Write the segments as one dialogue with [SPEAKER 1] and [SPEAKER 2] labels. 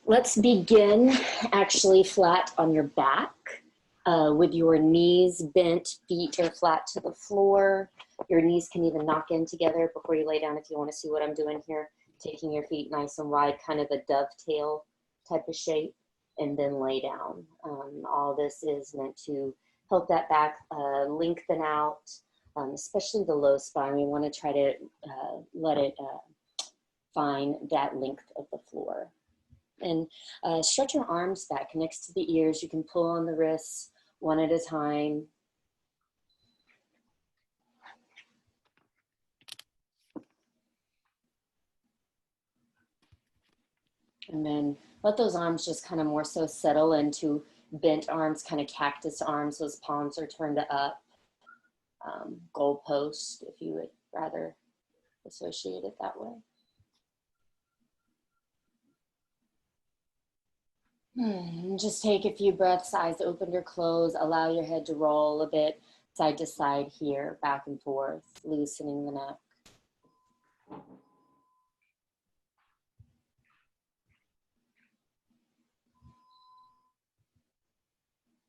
[SPEAKER 1] Let's begin actually flat on your back with your knees bent, feet are flat to the floor. Your knees can even knock in together before you lay down if you want to see what I'm doing here. Taking your feet nice and wide, kind of a dovetail type of shape, and then lay down. All this is meant to help that back lengthen out, especially the low spine. We want to try to let it find that length of the floor. And stretch your arms back next to the ears. You can pull on the wrists one at a time. And then let those arms just kind of more so settle into bent arms, kind of cactus arms. Those palms are turned up. Goalpost, if you would rather associate it that way. Just take a few breaths, eyes open or close. Allow your head to roll a bit side to side here, back and forth, loosening the neck.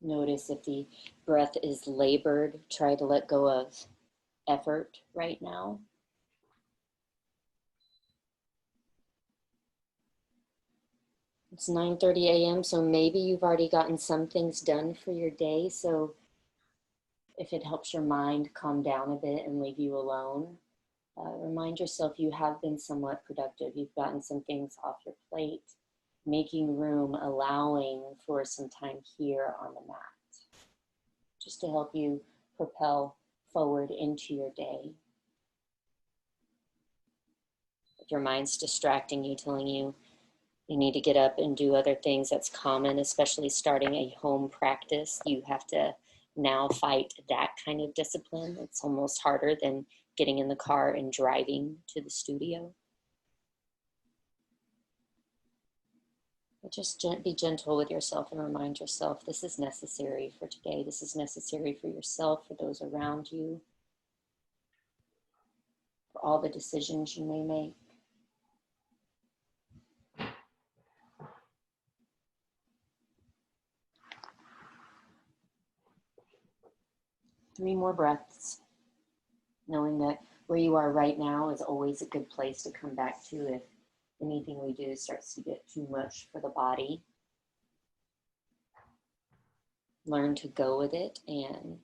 [SPEAKER 1] Notice if the breath is labored, try to let go of effort right now. It's 9:30 a.m., so maybe you've already gotten some things done for your day. So if it helps your mind calm down a bit and leave you alone, remind yourself you have been somewhat productive. You've gotten some things off your plate, making room, allowing for some time here on the mat, just to help you propel forward into your day. If your mind's distracting you, telling you you need to get up and do other things, that's common, especially starting a home practice. You have to now fight that kind of discipline. It's almost harder than getting in the car and driving to the studio. But just be gentle with yourself and remind yourself this is necessary for today. This is necessary for yourself, for those around you, for all the decisions you may make. Three more breaths, knowing that where you are right now is always a good place to come back to if anything we do starts to get too much for the body. Learn to go with it and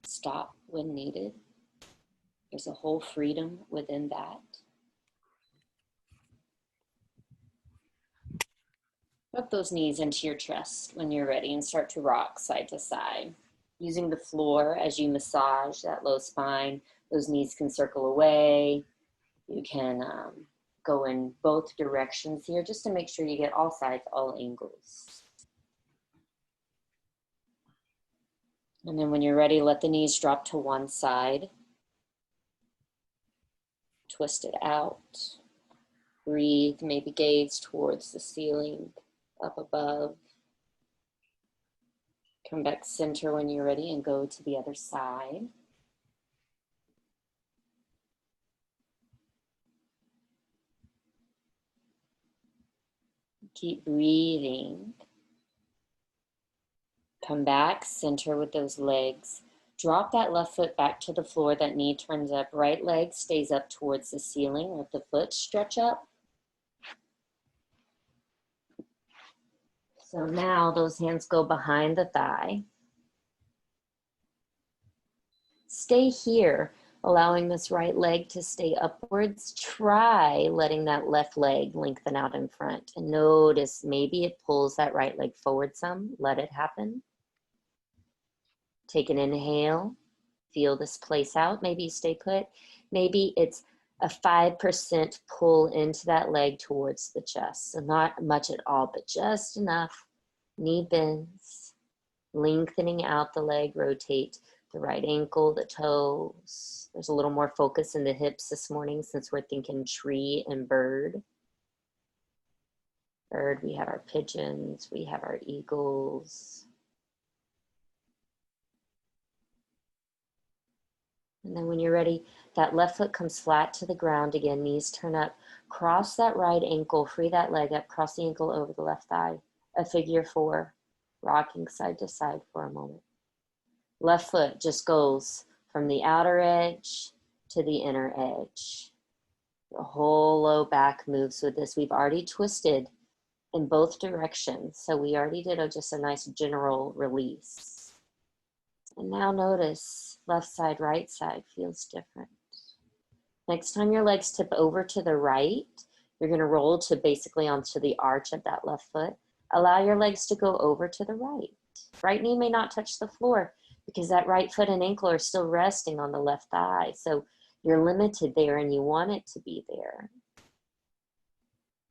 [SPEAKER 1] stop when needed. There's a whole freedom within that. Tuck those knees into your chest when you're ready and start to rock side to side. Using the floor as you massage that low spine, those knees can circle away. You can go in both directions here just to make sure you get all sides, all angles. And then when you're ready, let the knees drop to one side. Twist it out. Breathe, maybe gaze towards the ceiling up above. Come back center when you're ready and go to the other side. Keep breathing. Come back, center with those legs. Drop that left foot back to the floor. That knee turns up. Right leg stays up towards the ceiling. Let the foot stretch up. So now those hands go behind the thigh. Stay here, allowing this right leg to stay upwards. Try letting that left leg lengthen out in front. And notice maybe it pulls that right leg forward some. Let it happen. Take an inhale. Feel this place out. Maybe you stay put. Maybe it's a 5% pull into that leg towards the chest. So not much at all, but just enough. Knee bends, lengthening out the leg, rotate the right ankle, the toes. There's a little more focus in the hips this morning since we're thinking tree and bird. Bird, we have our pigeons, we have our eagles. And then when you're ready, that left foot comes flat to the ground again, knees turn up. Cross that right ankle, free that leg up, cross the ankle over the left thigh. A figure 4, rocking side to side for a moment. Left foot just goes from the outer edge to the inner edge. The whole low back moves with this. We've already twisted in both directions, so we already did just a nice general release. And now notice left side, right side feels different. Next time your legs tip over to the right, you're going to roll to basically onto the arch of that left foot. Allow your legs to go over to the right. Right knee may not touch the floor because that right foot and ankle are still resting on the left thigh. So you're limited there and you want it to be there.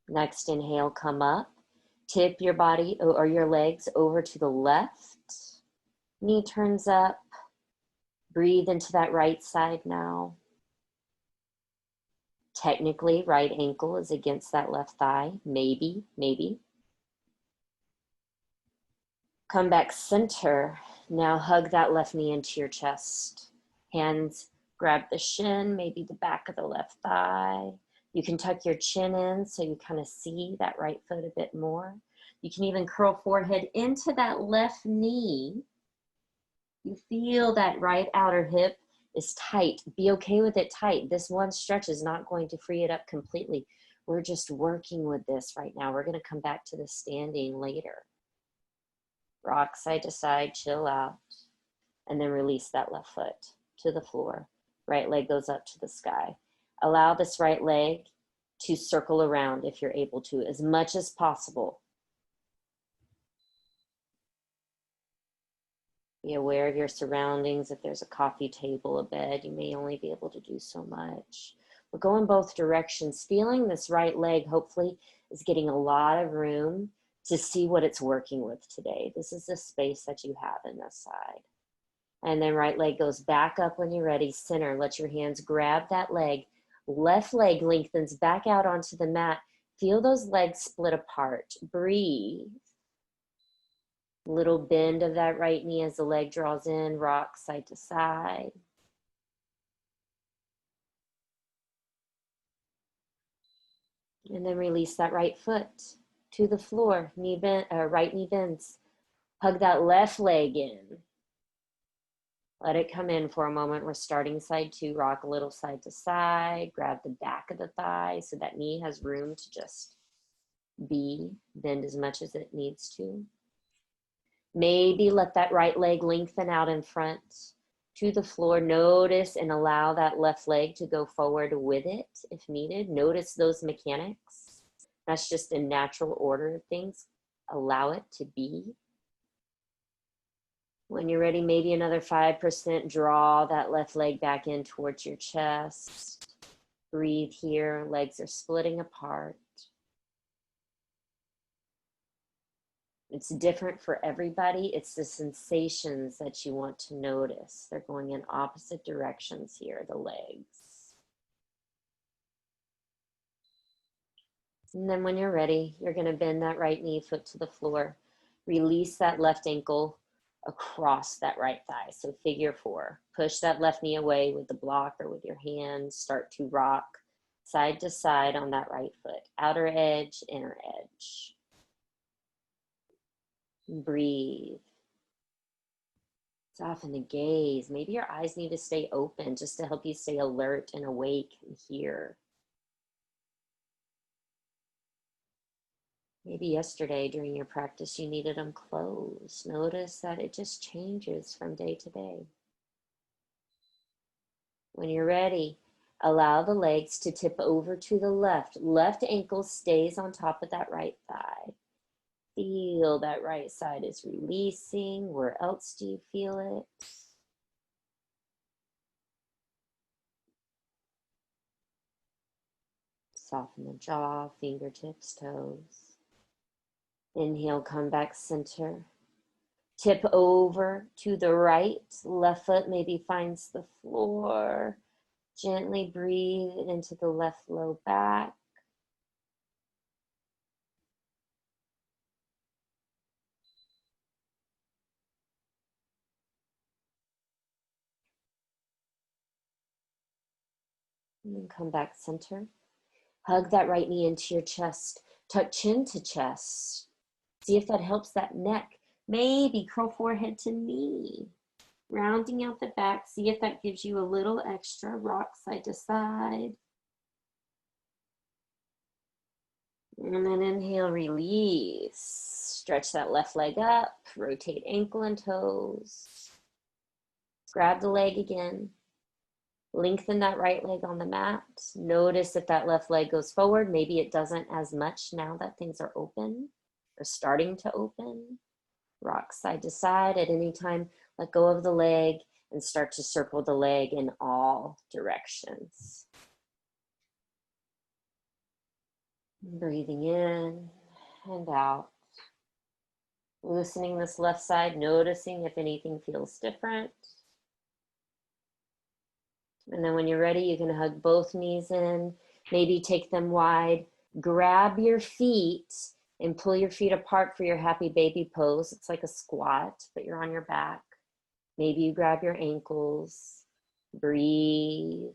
[SPEAKER 1] Next inhale, come up. Tip your body or your legs over to the left. Knee turns up. Breathe into that right side now. Technically, right ankle is against that left thigh. Maybe. Come back center. Now hug that left knee into your chest. Hands grab the shin, maybe the back of the left thigh. You can tuck your chin in so you kind of see that right foot a bit more. You can even curl forehead into that left knee. You feel that right outer hip is tight. Be okay with it tight. This one stretch is not going to free it up completely. We're just working with this right now. We're going to come back to the standing later. Rock side to side, chill out, and then release that left foot to the floor. Right leg goes up to the sky. Allow this right leg to circle around if you're able to, as much as possible. Be aware of your surroundings. If there's a coffee table, a bed, you may only be able to do so much. But go in both directions. Feeling this right leg, hopefully, is getting a lot of room to see what it's working with today. This is the space that you have in this side. And then right leg goes back up when you're ready. Center, let your hands grab that leg. Left leg lengthens back out onto the mat. Feel those legs split apart. Breathe. Little bend of that right knee as the leg draws in, rock side to side. And then release that right foot to the floor. Knee bend, right knee bends. Hug that left leg in. Let it come in for a moment. We're starting side 2. Rock a little side to side. Grab the back of the thigh so that knee has room to just be. Bend as much as it needs to. Maybe let that right leg lengthen out in front to the floor. Notice and allow that left leg to go forward with it if needed. Notice those mechanics. That's just a natural order of things. Allow it to be. When you're ready, maybe another 5%. Draw that left leg back in towards your chest. Breathe here. Legs are splitting apart. It's different for everybody. It's the sensations that you want to notice. They're going in opposite directions here, the legs. And then when you're ready, you're going to bend that right knee, foot to the floor. Release that left ankle across that right thigh. So figure 4. Push that left knee away with the block or with your hands. Start to rock side to side on that right foot. Outer edge, inner edge. Breathe. Soften the gaze. Maybe your eyes need to stay open just to help you stay alert and awake and hear. Maybe yesterday during your practice you needed them closed. Notice that it just changes from day to day. When you're ready, allow the legs to tip over to the left. Left ankle stays on top of that right thigh. Feel that right side is releasing. Where else do you feel it? Soften the jaw, fingertips, toes. Inhale, come back center. Tip over to the right. Left foot maybe finds the floor. Gently breathe into the left low back. And then come back center. Hug that right knee into your chest. Tuck chin to chest. See if that helps that neck. Maybe curl forehead to knee. Rounding out the back. See if that gives you a little extra. Rock side to side. And then inhale, release. Stretch that left leg up. Rotate ankle and toes. Grab the leg again. Lengthen that right leg on the mat. Notice if that left leg goes forward. Maybe it doesn't as much now that things are open or starting to open. Rock side to side at any time. Let go of the leg and start to circle the leg in all directions. Breathing in and out. Loosening this left side, noticing if anything feels different. And then when you're ready, you can hug both knees in, maybe take them wide, grab your feet and pull your feet apart for your happy baby pose. It's like a squat, but you're on your back. Maybe you grab your ankles, breathe.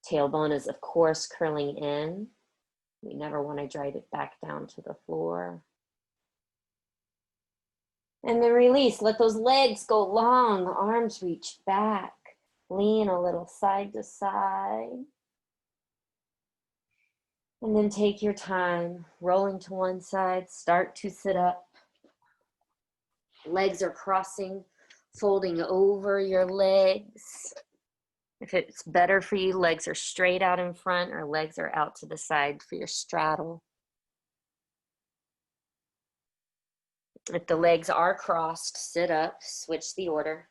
[SPEAKER 1] Tailbone is, of course, curling in. We never want to drive it back down to the floor. And then release. Let those legs go long. Arms reach back. Lean a little side to side. And then take your time, rolling to one side. Start to sit up. Legs are crossing, folding over your legs. If it's better for you, legs are straight out in front or legs are out to the side for your straddle. If the legs are crossed, sit up, switch the order.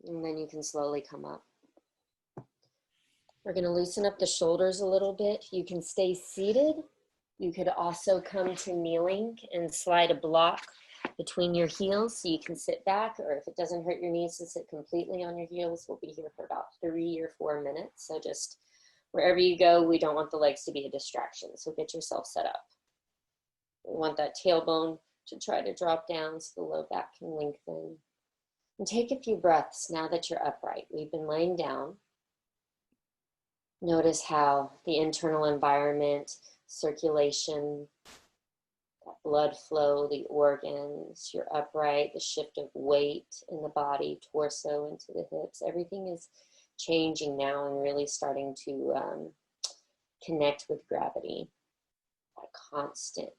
[SPEAKER 1] And then you can slowly come up. We're going to loosen up the shoulders a little bit. You can stay seated. You could also come to kneeling and slide a block between your heels so you can sit back, or if it doesn't hurt your knees to sit completely on your heels, we'll be here for about 3 or 4 minutes. So just wherever you go, we don't want the legs to be a distraction. So get yourself set up. We want that tailbone to try to drop down so the low back can lengthen. And take a few breaths now that you're upright. We've been laying down. Notice how the internal environment, circulation, blood flow, the organs, you're upright, the shift of weight in the body, torso into the hips, everything is changing now and really starting to connect with gravity. A constant,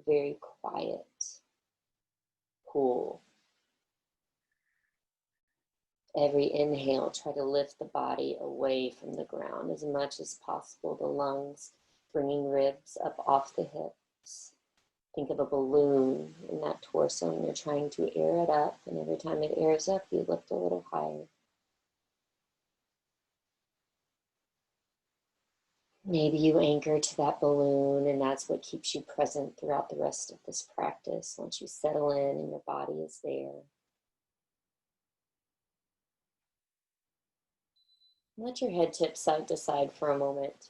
[SPEAKER 1] very quiet pull. Every inhale, try to lift the body away from the ground as much as possible, the lungs, bringing ribs up off the hips. Think of a balloon in that torso and you're trying to air it up, and every time it airs up, you lift a little higher. Maybe you anchor to that balloon and that's what keeps you present throughout the rest of this practice. Once you settle in and your body is there. Let your head tip side to side for a moment,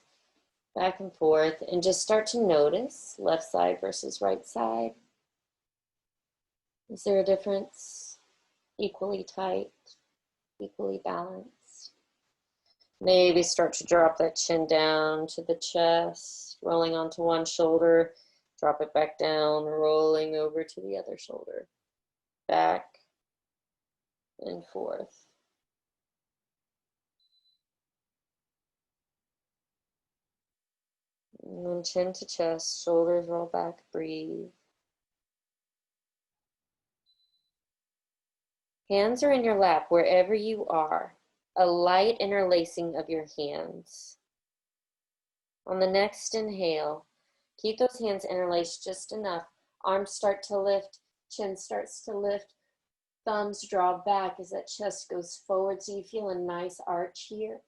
[SPEAKER 1] back and forth, and just start to notice left side versus right side. Is there a difference? Equally tight, equally balanced? Maybe start to drop that chin down to the chest, rolling onto one shoulder, drop it back down, rolling over to the other shoulder, back and forth. And then chin to chest, shoulders roll back, breathe. Hands are in your lap wherever you are. A light interlacing of your hands. On the next inhale, keep those hands interlaced just enough. Arms start to lift, chin starts to lift, thumbs draw back as that chest goes forward so you feel a nice arch here.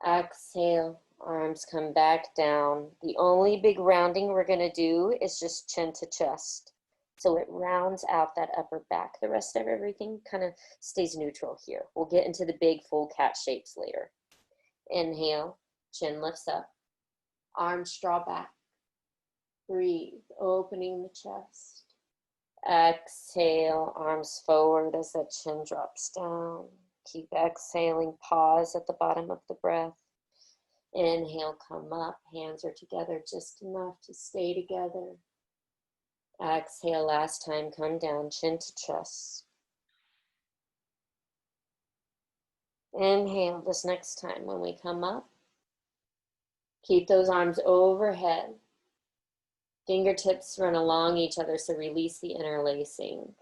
[SPEAKER 1] Exhale, arms come back down. The only big rounding we're going to do is just chin to chest. So it rounds out that upper back. The rest of everything kind of stays neutral here. We'll get into the big full cat shapes later. Inhale, chin lifts up. Arms draw back. Breathe, opening the chest. Exhale, arms forward as that chin drops down. Keep exhaling, pause at the bottom of the breath. Inhale, come up, hands are together just enough to stay together. Exhale, last time, come down, chin to chest. Inhale this next time when we come up. Keep those arms overhead. Fingertips run along each other, so release the interlacing.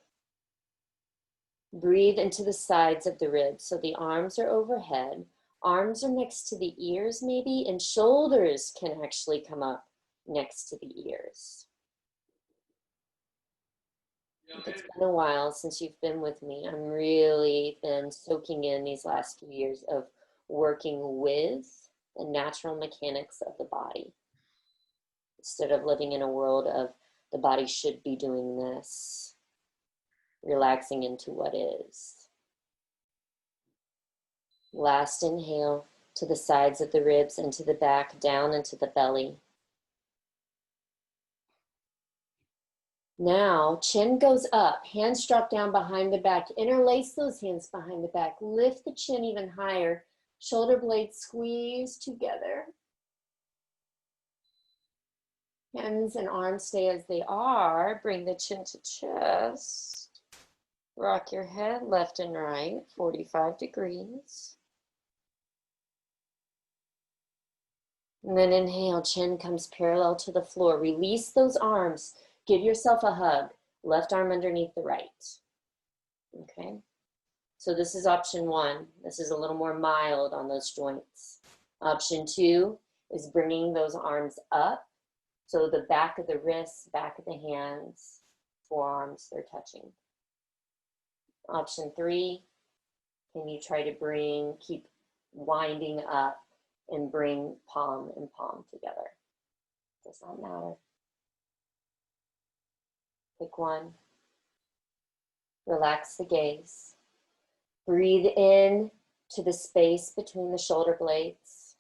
[SPEAKER 1] Breathe into the sides of the ribs, so the arms are overhead. Arms are next to the ears maybe, and shoulders can actually come up next to the ears. It's been a while since you've been with me. I'm really been soaking in these last few years of working with the natural mechanics of the body. Instead of living in a world of the body should be doing this, relaxing into what is. Last inhale to the sides of the ribs, into the back, down into the belly. Now, chin goes up, hands drop down behind the back. Interlace those hands behind the back. Lift the chin even higher. Shoulder blades squeeze together. Hands and arms stay as they are. Bring the chin to chest. Rock your head left and right, 45 degrees. And then inhale, chin comes parallel to the floor. Release those arms. Give yourself a hug. Left arm underneath the right. Okay? So this is option one. This is a little more mild on those joints. Option two is bringing those arms up. So the back of the wrists, back of the hands, forearms, they're touching. Option three, can you try to keep winding up and bring palm and palm together? Does not matter. Pick one. Relax the gaze. Breathe in to the space between the shoulder blades.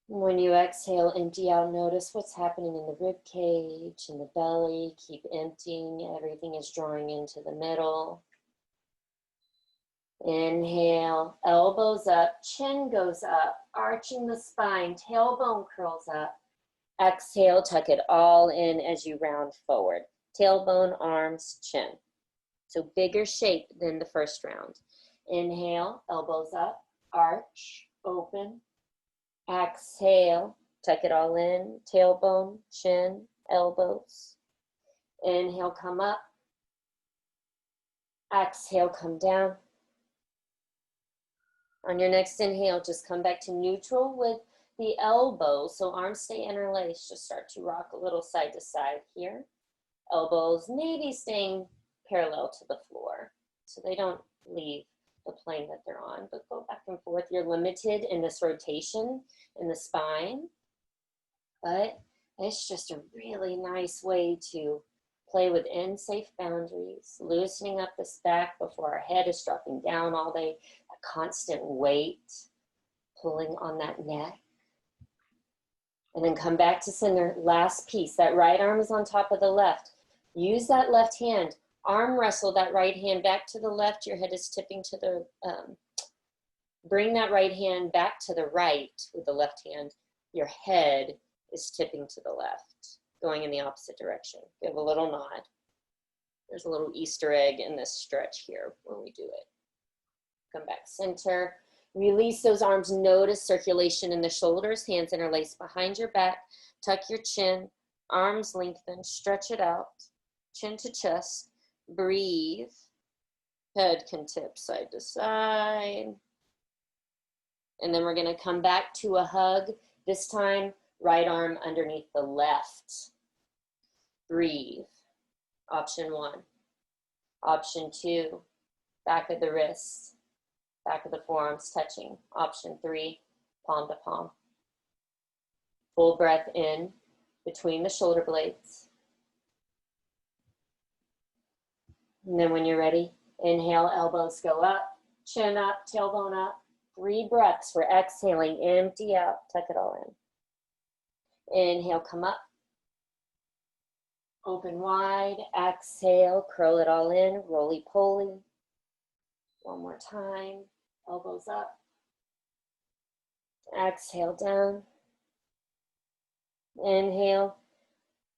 [SPEAKER 1] When you exhale, empty out. Notice what's happening in the rib cage, in the belly. Keep emptying. Everything is drawing into the middle. Inhale, elbows up, chin goes up, arching the spine, tailbone curls up. Exhale, tuck it all in as you round forward. Tailbone, arms, chin. So bigger shape than the first round. Inhale, elbows up, arch, open. Exhale, tuck it all in, tailbone, chin, elbows. Inhale, come up. Exhale, come down. On your next inhale, just come back to neutral with the elbows. So arms stay interlaced. Just start to rock a little side to side here. Elbows maybe staying parallel to the floor, so they don't leave the plane that they're on, but go back and forth. You're limited in this rotation in the spine, but it's just a really nice way to play within safe boundaries, loosening up this back before our head is dropping down all day, that constant weight pulling on that neck. And then come back to center, last piece. That right arm is on top of the left. Use that left hand. Arm wrestle that right hand back to the left. Your head is tipping to the, bring that right hand back to the right with the left hand. Your head is tipping to the left, going in the opposite direction. Give a little nod. There's a little Easter egg in this stretch here when we do it. Come back center. Release those arms. Notice circulation in the shoulders. Hands interlace behind your back. Tuck your chin. Arms lengthen. Stretch it out. Chin to chest. Breathe. Head can tip side to side. And then we're going to come back to a hug. This time, right arm underneath the left. Breathe. Option one. Option two, back of the wrists, back of the forearms touching. Option three, palm to palm. Full breath in between the shoulder blades. And then when you're ready, inhale, elbows go up, chin up, tailbone up. 3 breaths. We're exhaling, empty out, tuck it all in. Inhale, come up. Open wide, exhale, curl it all in, roly-poly. One more time, elbows up. Exhale down. Inhale,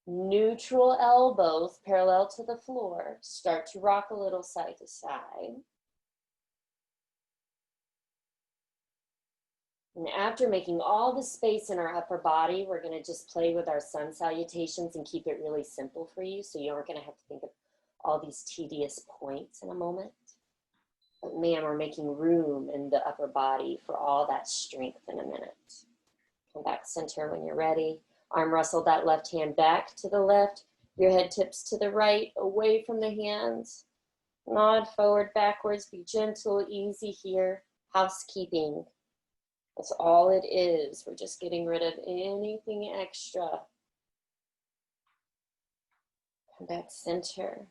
[SPEAKER 1] neutral elbows parallel to the floor. Start to rock a little side to side. And after making all the space in our upper body, we're going to just play with our sun salutations and keep it really simple for you, so you aren't going to have to think of all these tedious points in a moment. But man, we're making room in the upper body for all that strength in a minute. Come back center when you're ready. Arm wrestle that left hand back to the left. Your head tips to the right, away from the hands. Nod forward, backwards. Be gentle, easy here. Housekeeping. That's all it is. We're just getting rid of anything extra. Come back center.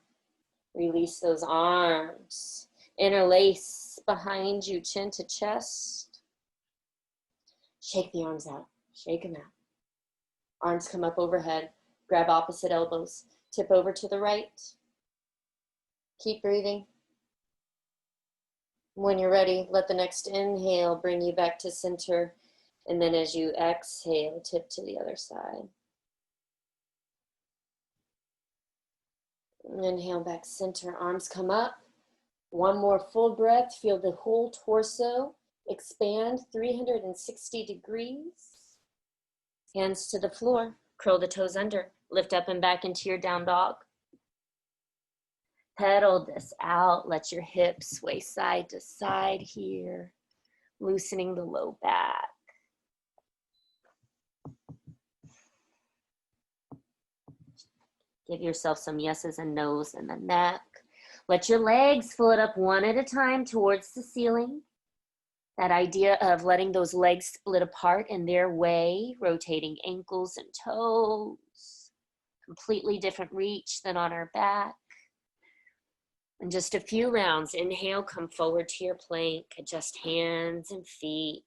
[SPEAKER 1] Release those arms. Interlace behind you, chin to chest. Shake the arms out. Shake them out. Arms come up overhead. Grab opposite elbows. Tip over to the right. Keep breathing. When you're ready, let the next inhale bring you back to center. And then as you exhale, tip to the other side. Inhale back center, arms come up. One more full breath, feel the whole torso expand 360 degrees. Hands to the floor, curl the toes under, lift up and back into your down dog. Pedal this out, let your hips sway side to side here, loosening the low back. Give yourself some yeses and nos in the neck. Let your legs float up one at a time towards the ceiling. That idea of letting those legs split apart in their way, rotating ankles and toes. Completely different reach than on our back. In just a few rounds, inhale, come forward to your plank, adjust hands and feet,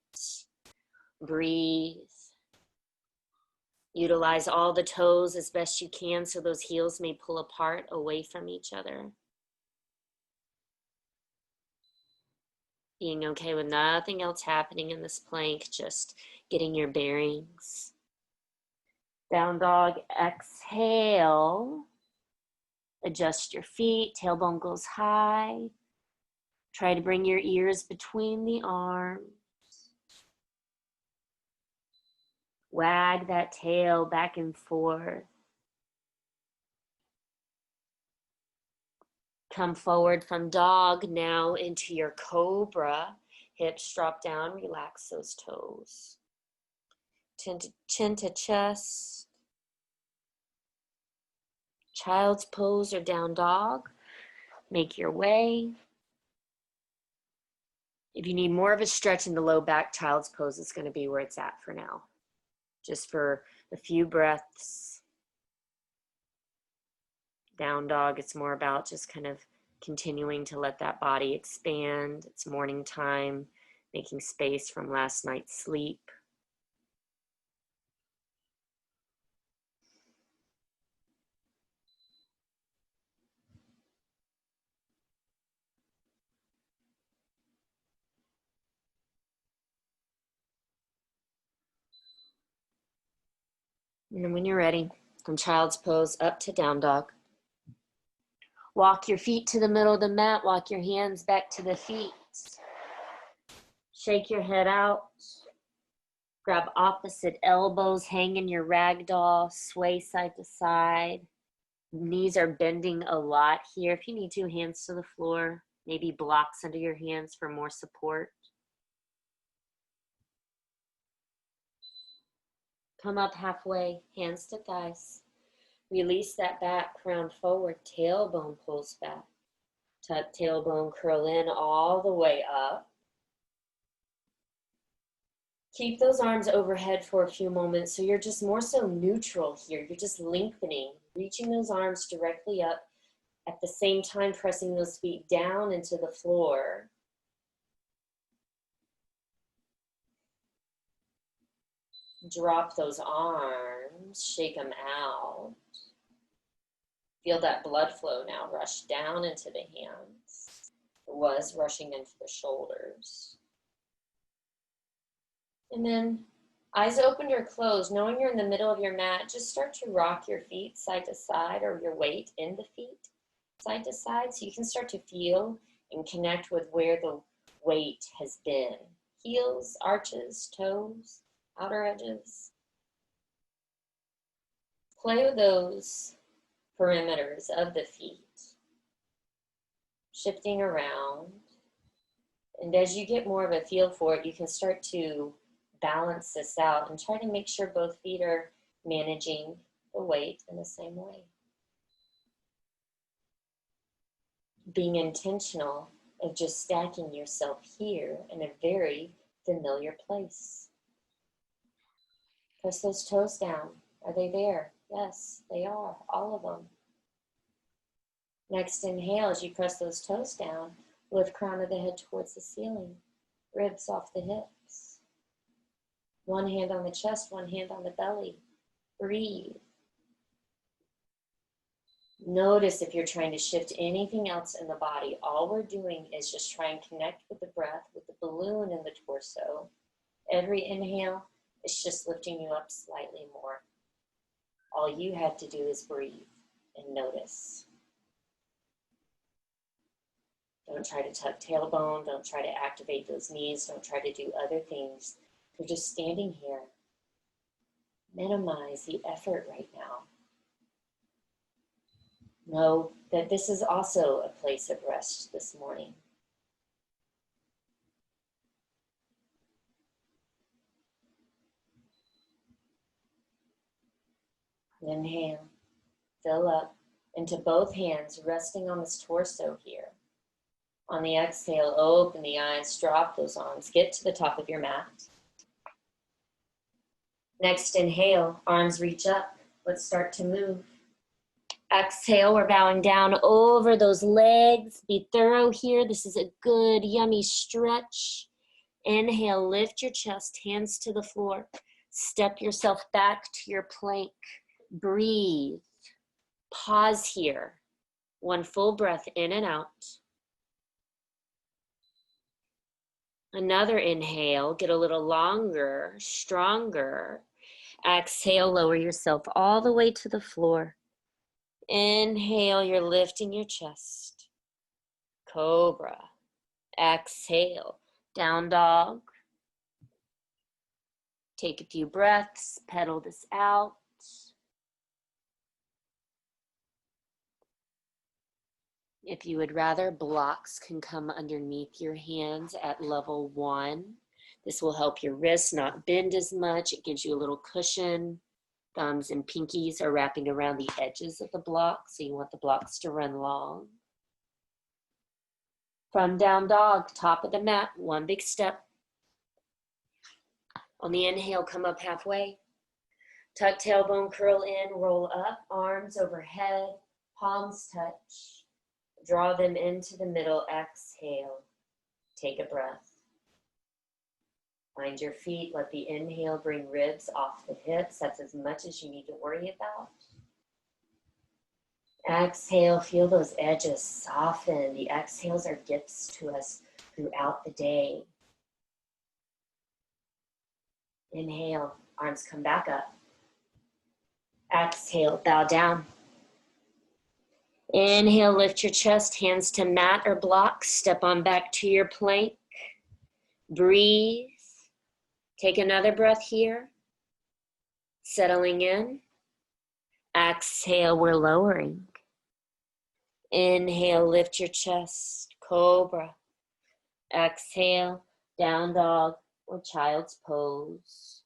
[SPEAKER 1] breathe. Utilize all the toes as best you can so those heels may pull apart away from each other. Being okay with nothing else happening in this plank, just getting your bearings. Down dog, exhale. Adjust your feet, tailbone goes high. Try to bring your ears between the arms. Wag that tail back and forth. Come forward from dog now into your cobra. Hips drop down, relax those toes. Chin to chest. Child's pose or down dog. Make your way. If you need more of a stretch in the low back, child's pose is going to be where it's at for now. Just for a few breaths. Down dog, it's more about just kind of continuing to let that body expand. It's morning time, making space from last night's sleep. And then when you're ready, from child's pose up to down dog. Walk your feet to the middle of the mat. Walk your hands back to the feet. Shake your head out. Grab opposite elbows, hang in your ragdoll, sway side to side. Knees are bending a lot here. If you need to, hands to the floor. Maybe blocks under your hands for more support. Come up halfway, hands to thighs. Release that back, crown forward, tailbone pulls back. Tuck tailbone, curl in all the way up. Keep those arms overhead for a few moments so you're just more so neutral here. You're just lengthening, reaching those arms directly up, at the same time pressing those feet down into the floor. Drop those arms, shake them out. Feel that blood flow now rush down into the hands. It was rushing into the shoulders. And then eyes opened or closed, knowing you're in the middle of your mat, just start to rock your feet side to side, or your weight in the feet side to side, so you can start to feel and connect with where the weight has been. Heels, arches, toes, outer edges. Play with those perimeters of the feet, shifting around. And as you get more of a feel for it, you can start to balance this out and try to make sure both feet are managing the weight in the same way. Being intentional of just stacking yourself here in a very familiar place. Press those toes down. Are they there? Yes, they are, all of them. Next inhale, as you press those toes down, lift crown of the head towards the ceiling, ribs off the hips. One hand on the chest, one hand on the belly. Breathe. Notice if you're trying to shift anything else in the body. All we're doing is just try and connect with the breath, with the balloon in the torso. Every inhale is just lifting you up slightly more. All you have to do is breathe and notice. Don't try to tuck tailbone. Don't try to activate those knees. Don't try to do other things. You're just standing here. Minimize the effort right now. Know that this is also a place of rest this morning. Inhale, fill up into both hands, resting on this torso here. On the exhale, open the eyes, drop those arms, get to the top of your mat. Next inhale, arms reach up. Let's start to move. Exhale, we're bowing down over those legs. Be thorough here. This is a good, yummy stretch. Inhale, lift your chest, hands to the floor. Step yourself back to your plank. Breathe. Pause here. One full breath in and out. Another inhale, get a little longer, stronger. Exhale, lower yourself all the way to the floor. Inhale, you're lifting your chest. Cobra. Exhale, down dog. Take a few breaths, pedal this out. If you would rather, blocks can come underneath your hands at level 1. This will help your wrists not bend as much. It gives you a little cushion. Thumbs and pinkies are wrapping around the edges of the block, so you want the blocks to run long. From down dog, top of the mat, one big step. On the inhale, come up halfway. Tuck tailbone, curl in, roll up, arms overhead, palms touch. Draw them into the middle, exhale. Take a breath. Find your feet, let the inhale bring ribs off the hips. That's as much as you need to worry about. Exhale, feel those edges soften. The exhales are gifts to us throughout the day. Inhale, arms come back up. Exhale, bow down. Inhale, lift your chest, hands to mat or block. Step on back to your plank. Breathe. Take another breath here. Settling in. Exhale, we're lowering. Inhale, lift your chest, cobra. Exhale, down dog or child's pose.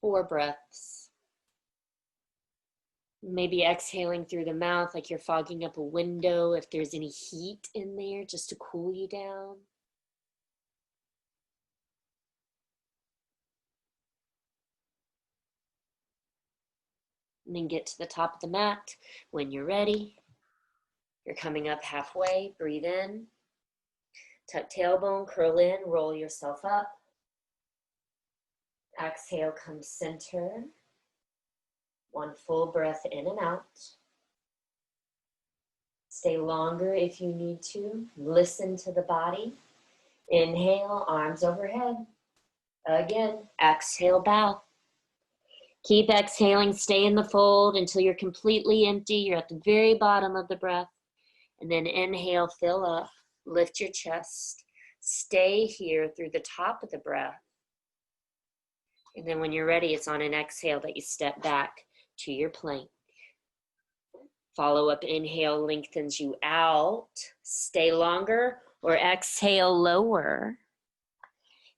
[SPEAKER 1] 4 breaths. Maybe exhaling through the mouth like you're fogging up a window if there's any heat in there, just to cool you down. And then get to the top of the mat when you're ready. You're coming up halfway. Breathe in. Tuck tailbone, curl in, roll yourself up. Exhale, come center. One full breath in and out. Stay longer if you need to. Listen to the body. Inhale, arms overhead. Again, exhale, bow. Keep exhaling, stay in the fold until you're completely empty. You're at the very bottom of the breath. And then inhale, fill up, lift your chest. Stay here through the top of the breath. And then when you're ready, it's on an exhale that you step back to your plank. Follow up inhale lengthens you out. Stay longer or exhale lower.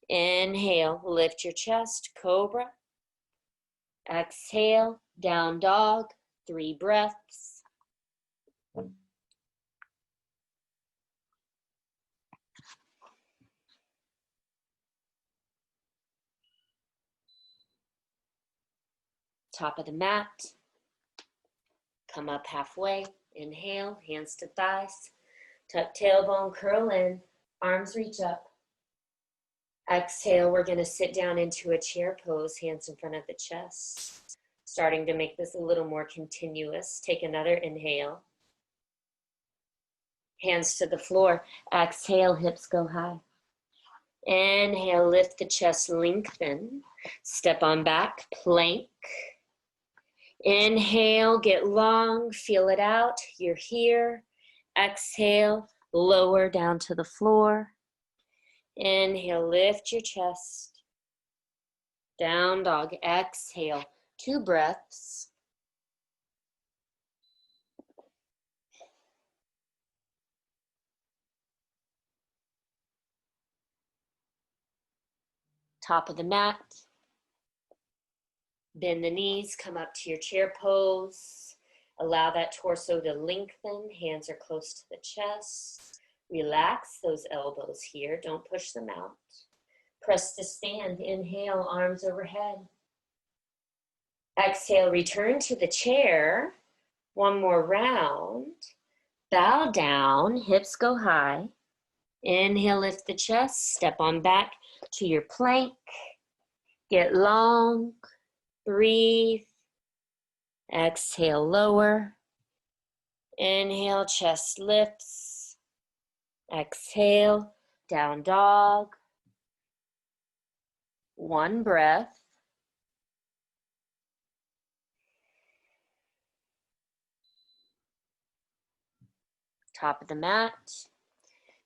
[SPEAKER 1] Inhale, lift your chest, cobra. Exhale, down dog, 3 breaths. Top of the mat. Come up halfway. Inhale, hands to thighs. Tuck tailbone, curl in. Arms reach up. Exhale, we're going to sit down into a chair pose, hands in front of the chest. Starting to make this a little more continuous. Take another inhale. Hands to the floor. Exhale, hips go high. Inhale, lift the chest, lengthen. Step on back, plank. Inhale, get long, feel it out. You're here. Exhale, lower down to the floor. Inhale, lift your chest. Down dog, exhale, 2 breaths. Top of the mat. Bend the knees, come up to your chair pose. Allow that torso to lengthen. Hands are close to the chest. Relax those elbows here. Don't push them out. Press to stand. Inhale, arms overhead. Exhale, return to the chair. One more round. Bow down, hips go high. Inhale, lift the chest. Step on back to your plank. Get long. Breathe. Exhale, lower. Inhale, chest lifts. Exhale, down dog. 1 breath. Top of the mat.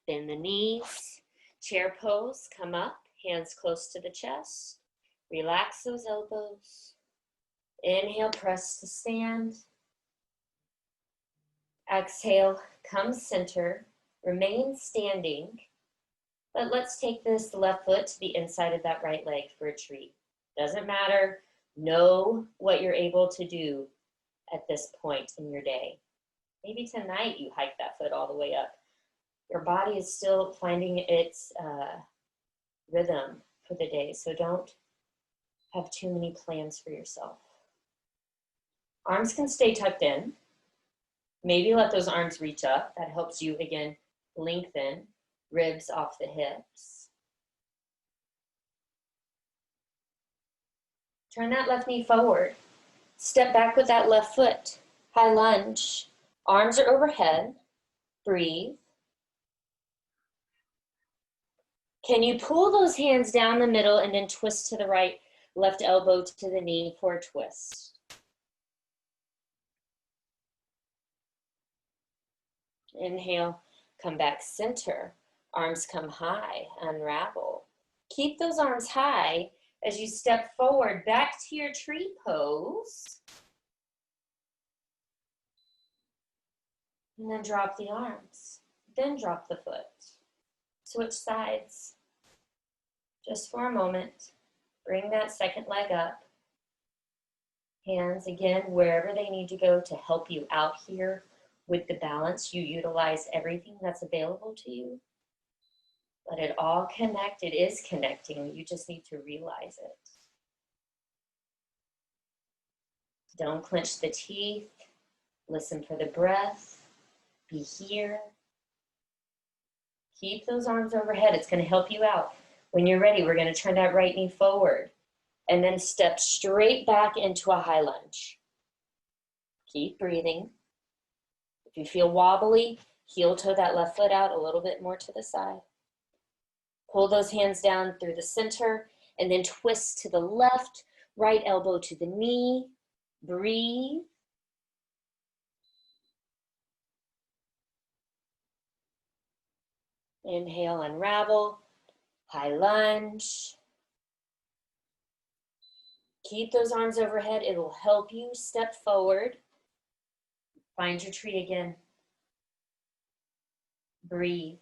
[SPEAKER 1] Bend the knees. Chair pose, come up. Hands close to the chest. Relax those elbows. Inhale, press to stand. Exhale, come center. Remain standing. But let's take this left foot to the inside of that right leg for a treat. Doesn't matter. Know what you're able to do at this point in your day. Maybe tonight you hike that foot all the way up. Your body is still finding its rhythm for the day, so don't have too many plans for yourself. Arms can stay tucked in. Maybe let those arms reach up. That helps you, again, lengthen. Ribs off the hips. Turn that left knee forward. Step back with that left foot. High lunge. Arms are overhead. Breathe. Can you pull those hands down the middle and then twist to the right, left elbow to the knee for a twist? Inhale, come back center. Arms come high, unravel. Keep those arms high as you step forward back to your tree pose. And then drop the arms. Then drop the foot. Switch sides. Just for a moment. Bring that second leg up. Hands again wherever they need to go to help you out here with the balance. You utilize everything that's available to you. Let it all connect. It is connecting. You just need to realize it. Don't clench the teeth. Listen for the breath. Be here. Keep those arms overhead. It's going to help you out. When you're ready, we're going to turn that right knee forward. And then step straight back into a high lunge. Keep breathing. If you feel wobbly, heel toe that left foot out a little bit more to the side. Pull those hands down through the center and then twist to the left, right elbow to the knee. Breathe. Inhale, unravel, high lunge. Keep those arms overhead. It will help you step forward. Find your tree again. Breathe.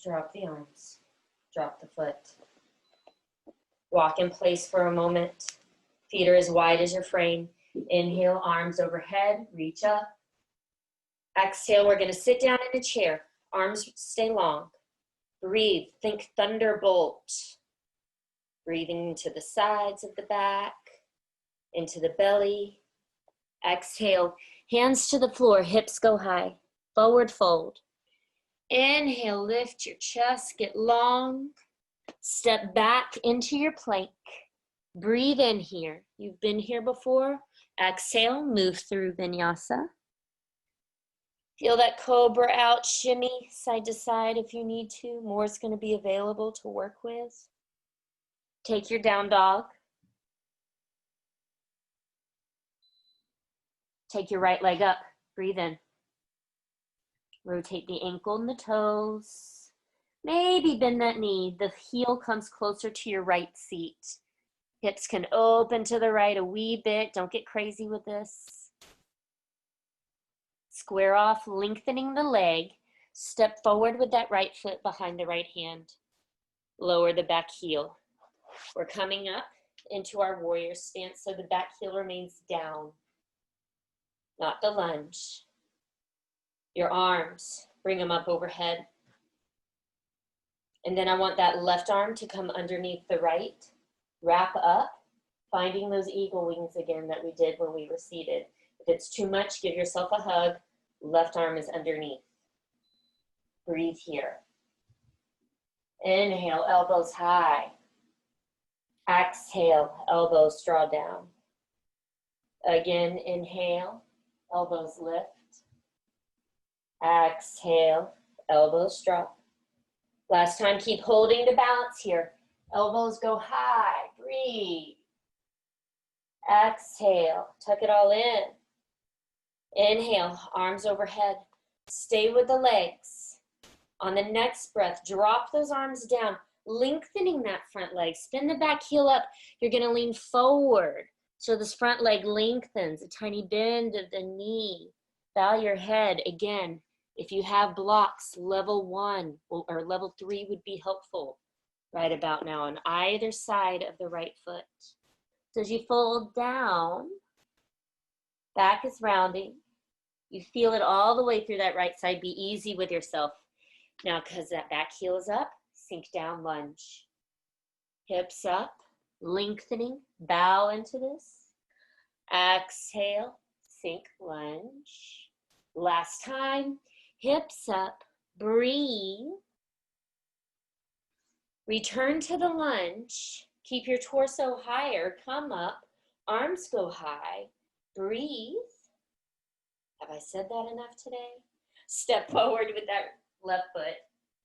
[SPEAKER 1] Drop the arms. Drop the foot. Walk in place for a moment. Feet are as wide as your frame. Inhale, arms overhead, reach up. Exhale, we're going to sit down in a chair. Arms stay long. Breathe, think thunderbolt. Breathing into the sides of the back, into the belly. Exhale, hands to the floor, hips go high. Forward fold. Inhale, lift your chest, get long. Step back into your plank. Breathe in here. You've been here before. Exhale, move through Vinyasa. Feel that cobra out, shimmy side to side if you need to. More is going to be available to work with. Take your down dog. Take your right leg up. Breathe in. Rotate the ankle and the toes. Maybe bend that knee. The heel comes closer to your right seat. Hips can open to the right a wee bit. Don't get crazy with this. Square off, lengthening the leg. Step forward with that right foot behind the right hand. Lower the back heel. We're coming up into our warrior stance, so the back heel remains down, not the lunge. Your arms, bring them up overhead. And then I want that left arm to come underneath the right. Wrap up, finding those eagle wings again that we did when we were seated. If it's too much, give yourself a hug. Left arm is underneath. Breathe here. Inhale, elbows high. Exhale, elbows draw down. Again, inhale, elbows lift. Exhale, elbows drop. Last time, keep holding the balance here. Elbows go high, breathe. Exhale, tuck it all in. Inhale, arms overhead. Stay with the legs. On the next breath, drop those arms down, lengthening that front leg. Spin the back heel up. You're gonna lean forward. So this front leg lengthens, a tiny bend of the knee. Bow your head. Again, if you have blocks, level 1 or level 3 would be helpful right about now on either side of the right foot. So as you fold down, back is rounding. You feel it all the way through that right side. Be easy with yourself. Now, because that back heel is up, sink down, lunge. Hips up, lengthening, bow into this. Exhale, sink, lunge. Last time, hips up, breathe. Return to the lunge. Keep your torso higher, come up, arms go high, breathe. Have I said that enough today? Step forward with that left foot.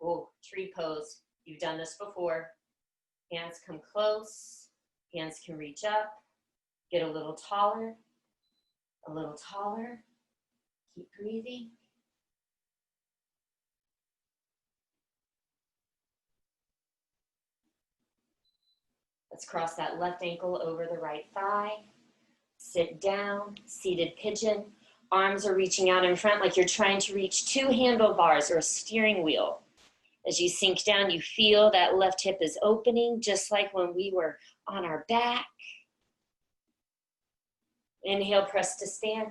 [SPEAKER 1] Oh, tree pose. You've done this before. Hands come close. Hands can reach up. Get a little taller. A little taller. Keep breathing. Let's cross that left ankle over the right thigh. Sit down, seated pigeon. Arms are reaching out in front like you're trying to reach 2 handlebars or a steering wheel. As you sink down, you feel that left hip is opening, just like when we were on our back. Inhale, press to stand.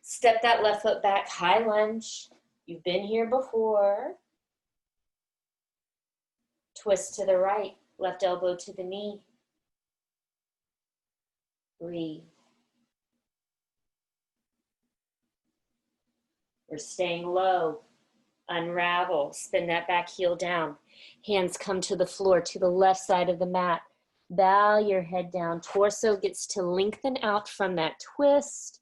[SPEAKER 1] Step that left foot back, high lunge. You've been here before. Twist to the right, left elbow to the knee. Breathe. We're staying low. Unravel, spin that back heel down. Hands come to the floor, to the left side of the mat. Bow your head down. Torso gets to lengthen out from that twist.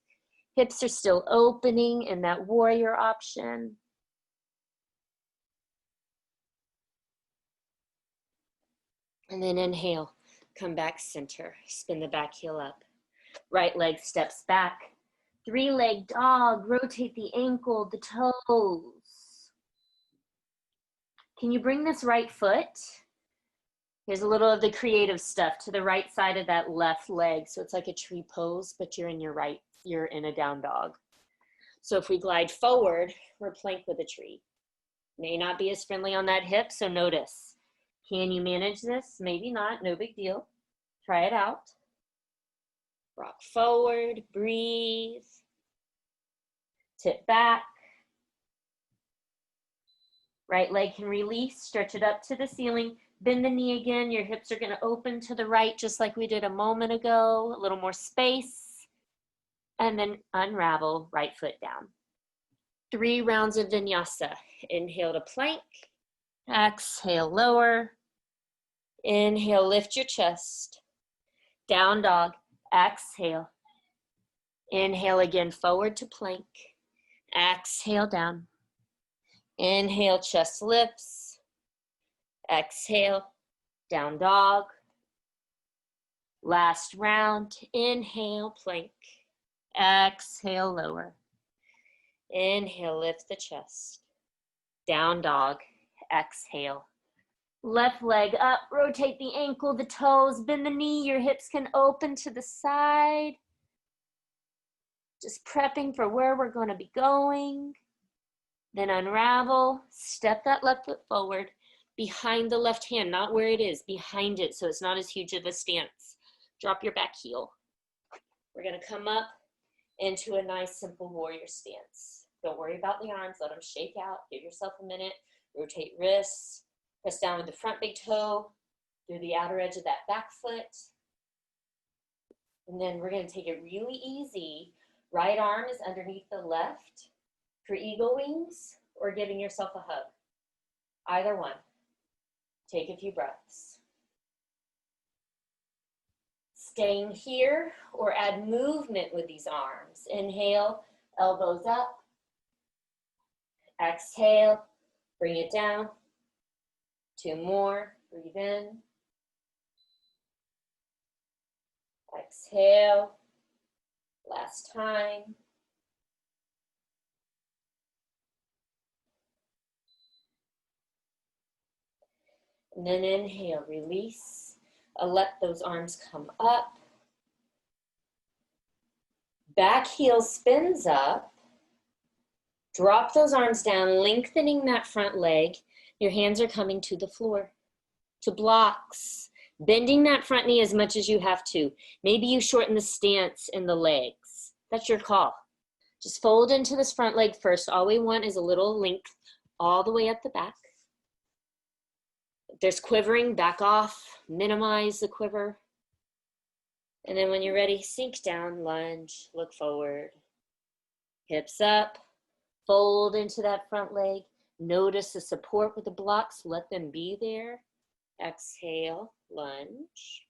[SPEAKER 1] Hips are still opening in that warrior option. And then inhale, come back center. Spin the back heel up. Right leg steps back. Three-leg dog, rotate the ankle, the toes. Can you bring this right foot? Here's a little of the creative stuff to the right side of that left leg. So it's like a tree pose, but you're in a down dog. So if we glide forward, we're plank with a tree. May not be as friendly on that hip, so notice. Can you manage this? Maybe not, no big deal. Try it out. Rock forward, breathe. Tip back. Right leg can release, stretch it up to the ceiling. Bend the knee again. Your hips are going to open to the right just like we did a moment ago. A little more space. And then unravel, right foot down. 3 rounds of Vinyasa. Inhale to plank. Exhale, lower. Inhale, lift your chest. Down dog. Exhale. Inhale again, forward to plank. Exhale, down. Inhale, chest lifts. Exhale, down dog. Last round. Inhale, plank. Exhale, lower. Inhale, lift the chest. Down dog. Exhale. Left leg up, rotate the ankle, the toes, bend the knee. Your hips can open to the side. Just prepping for where we're going to be going. Then unravel, step that left foot forward, behind the left hand, not where it is, behind it, so it's not as huge of a stance. Drop your back heel. We're going to come up into a nice simple warrior stance. Don't worry about the arms, let them shake out. Give yourself a minute. Rotate wrists. Press down with the front big toe through the outer edge of that back foot. And then we're going to take it really easy. Right arm is underneath the left for eagle wings or giving yourself a hug. Either one. Take a few breaths. Staying here or add movement with these arms. Inhale, elbows up. Exhale, bring it down. 2 more, breathe in. Exhale, last time. And then inhale, release. Let those arms come up. Back heel spins up. Drop those arms down, lengthening that front leg. Your hands are coming to the floor, to blocks. Bending that front knee as much as you have to. Maybe you shorten the stance in the legs. That's your call. Just fold into this front leg first. All we want is a little length all the way up the back. If there's quivering, back off. Minimize the quiver. And then when you're ready, sink down, lunge, look forward. Hips up, fold into that front leg. Notice the support with the blocks, let them be there. Exhale, lunge.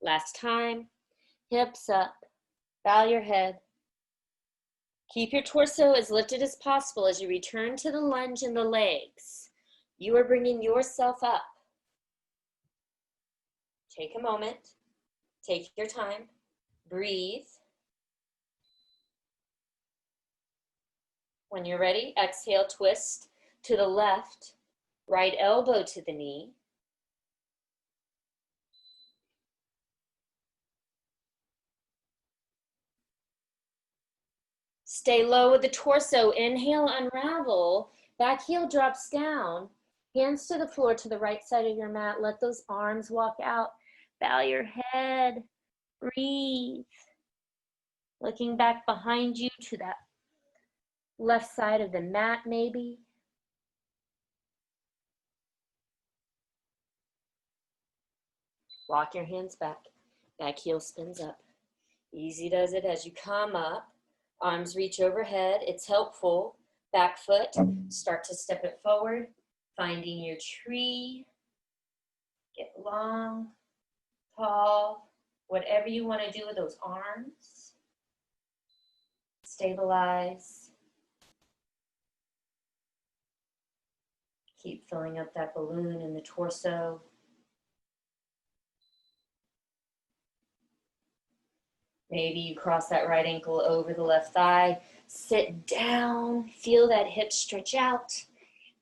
[SPEAKER 1] Last time, hips up, bow your head. Keep your torso as lifted as possible as you return to the lunge in the legs. You are bringing yourself up. Take a moment, take your time, breathe. When you're ready, exhale, twist to the left, right elbow to the knee. Stay low with the torso. Inhale, unravel. Back heel drops down. Hands to the floor to the right side of your mat. Let those arms walk out. Bow your head. Breathe. Looking back behind you to that left side of the mat maybe. Walk your hands back. Back heel spins up. Easy does it as you come up. Arms reach overhead. It's helpful Back foot, start to step it forward, finding your tree. Get long, tall, whatever you want to do with those arms. Stabilize. Keep filling up that balloon in the torso. Maybe you cross that right ankle over the left thigh. Sit down, feel that hip stretch out.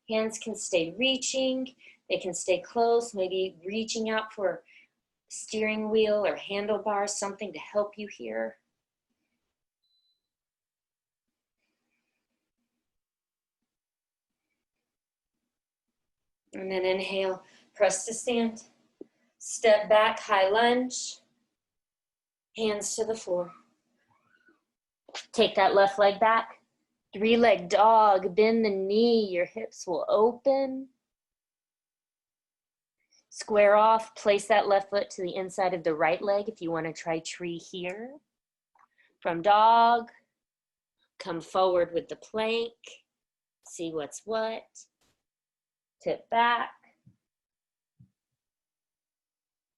[SPEAKER 1] Hands can stay reaching. They can stay close, maybe reaching out for steering wheel or handlebars, something to help you here. And then inhale, press to stand. Step back, high lunge. Hands to the floor. Take that left leg back. Three-leg dog, bend the knee, your hips will open. Square off, place that left foot to the inside of the right leg if you want to try tree here. From dog, come forward with the plank. See what's what. Tip back.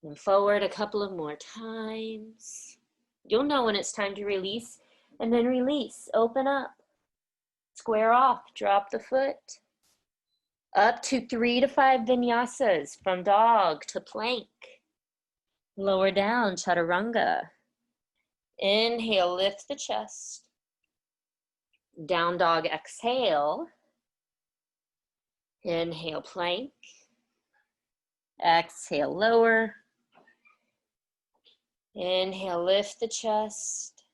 [SPEAKER 1] And forward a couple of more times. You'll know when it's time to release. And then release, open up. Square off, drop the foot. Up to 3 to 5 vinyasas, from dog to plank. Lower down, chaturanga. Inhale, lift the chest. Down dog, exhale. Inhale, plank. Exhale, lower. Inhale, lift the chest.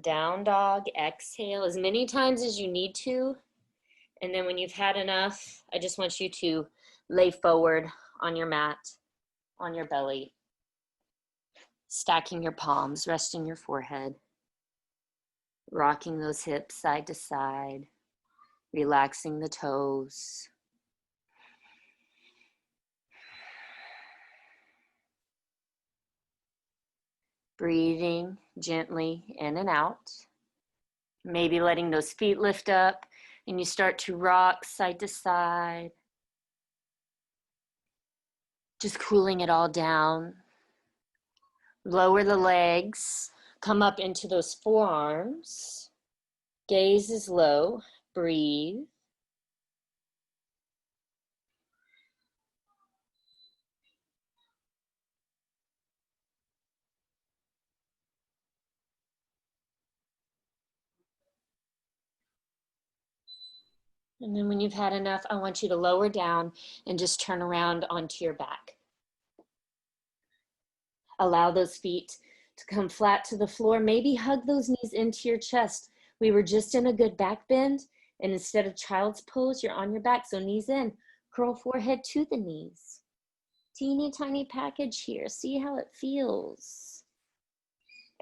[SPEAKER 1] Down dog, exhale as many times as you need to. And then when you've had enough, I just want you to lay forward on your mat, on your belly, stacking your palms, resting your forehead, rocking those hips side to side, relaxing the toes. Breathing gently in and out. Maybe letting those feet lift up and you start to rock side to side. Just cooling it all down. Lower the legs, come up into those forearms. Gaze is low, breathe. And then when you've had enough, I want you to lower down and just turn around onto your back. Allow those feet to come flat to the floor. Maybe hug those knees into your chest. We were just in a good back bend, and instead of child's pose, you're on your back, so knees in. Curl forehead to the knees. Teeny tiny package here. See how it feels.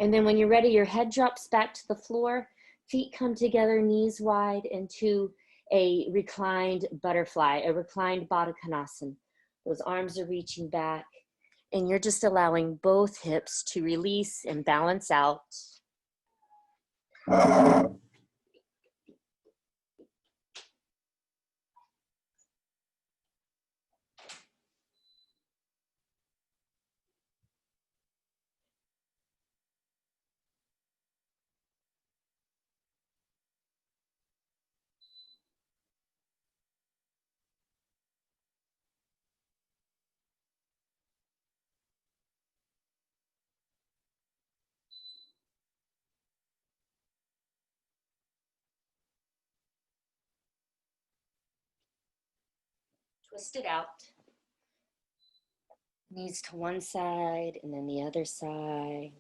[SPEAKER 1] And then when you're ready, your head drops back to the floor. Feet come together, knees wide, into a reclined butterfly, a reclined Baddha Konasana. Those arms are reaching back, and you're just allowing both hips to release and balance out. Twist it out. Knees to one side and then the other side.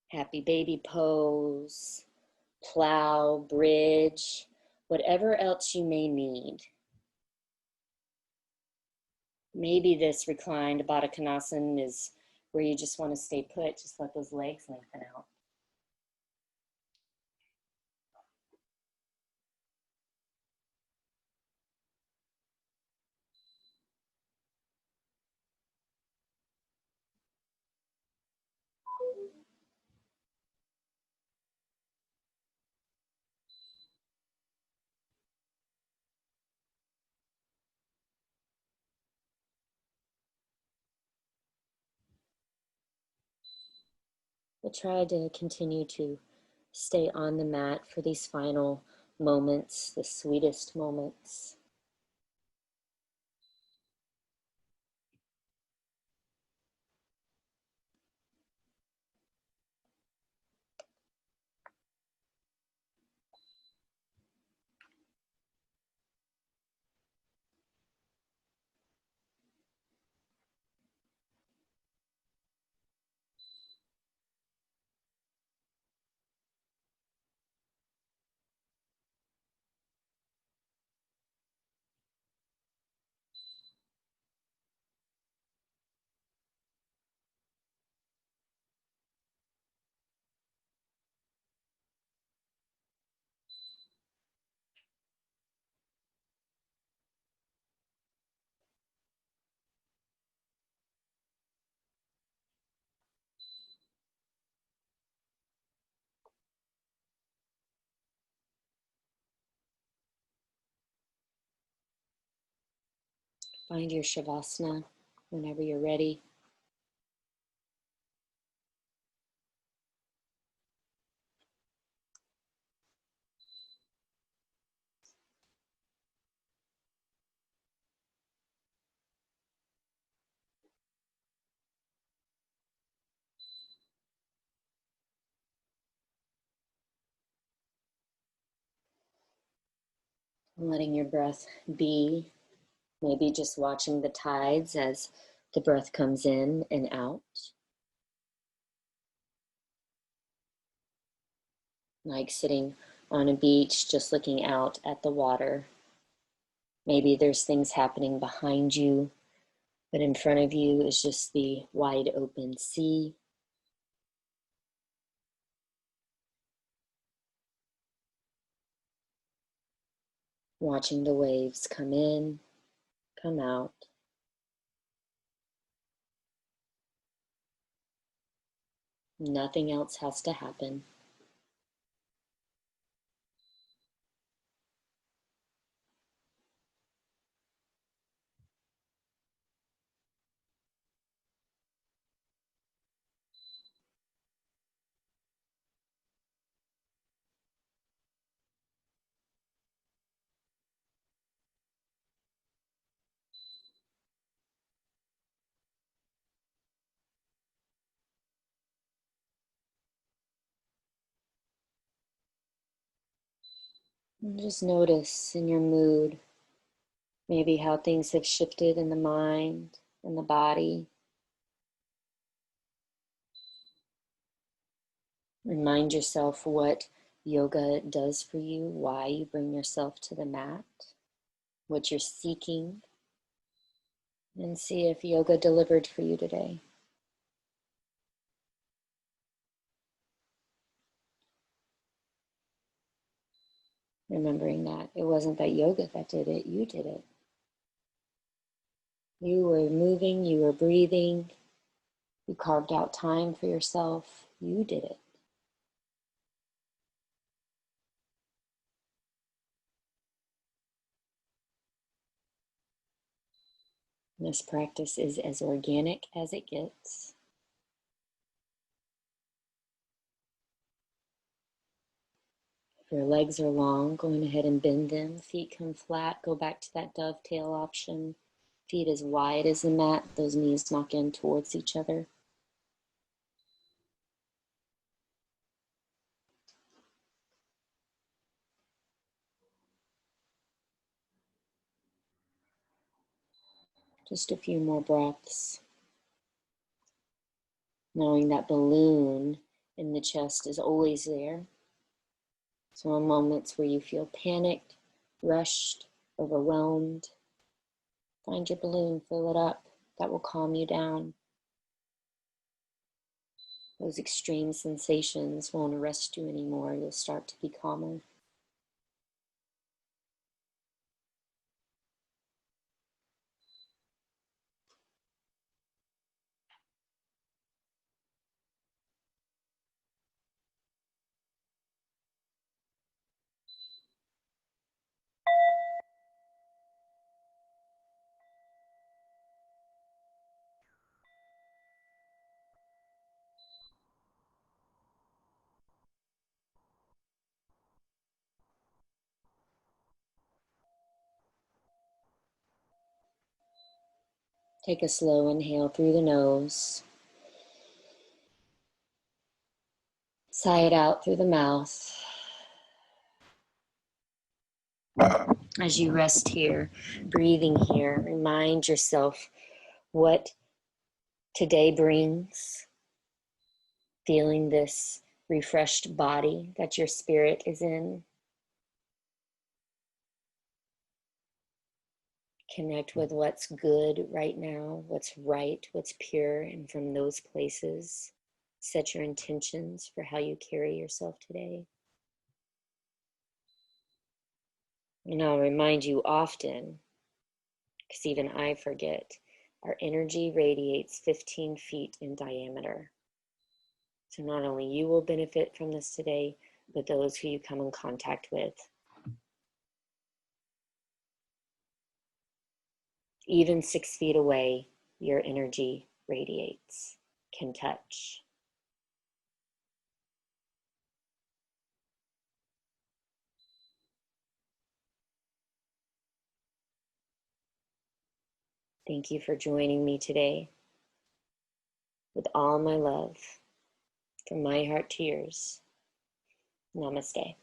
[SPEAKER 1] Happy baby pose, plow, bridge, whatever else you may need. Maybe this reclined Baddha Konasana is where you just want to stay put. Just let those legs lengthen out. but try to continue to stay on the mat for these final moments, the sweetest moments. Find your Shavasana whenever you're ready. Letting your breath be, maybe just watching the tides as the breath comes in and out. Like sitting on a beach, just looking out at the water. Maybe there's things happening behind you, but in front of you is just the wide open sea. Watching the waves come in, come out. Nothing else has to happen. And just notice in your mood, maybe how things have shifted in the mind and the body. Remind yourself what yoga does for you, why you bring yourself to the mat, what you're seeking, and see if yoga delivered for you today. Remembering that it wasn't that yoga that did it, you did it. You were moving, you were breathing, you carved out time for yourself, you did it. This practice is as organic as it gets. If your legs are long, going ahead and bend them. Feet come flat, go back to that dovetail option. Feet as wide as the mat, those knees knock in towards each other. Just a few more breaths. Knowing that balloon in the chest is always there. So in moments where you feel panicked, rushed, overwhelmed, find your balloon, fill it up. That will calm you down. Those extreme sensations won't arrest you anymore. You'll start to be calmer. Take a slow inhale through the nose. Sigh it out through the mouth. As you rest here, breathing here, remind yourself what today brings, feeling this refreshed body that your spirit is in. Connect with what's good right now, what's right, what's pure, and from those places, set your intentions for how you carry yourself today. And I'll remind you often, because even I forget, our energy radiates 15 feet in diameter. So not only you will benefit from this today, but those who you come in contact with. Even 6 feet away, your energy radiates, can touch. Thank you for joining me today. With all my love, from my heart to yours, namaste.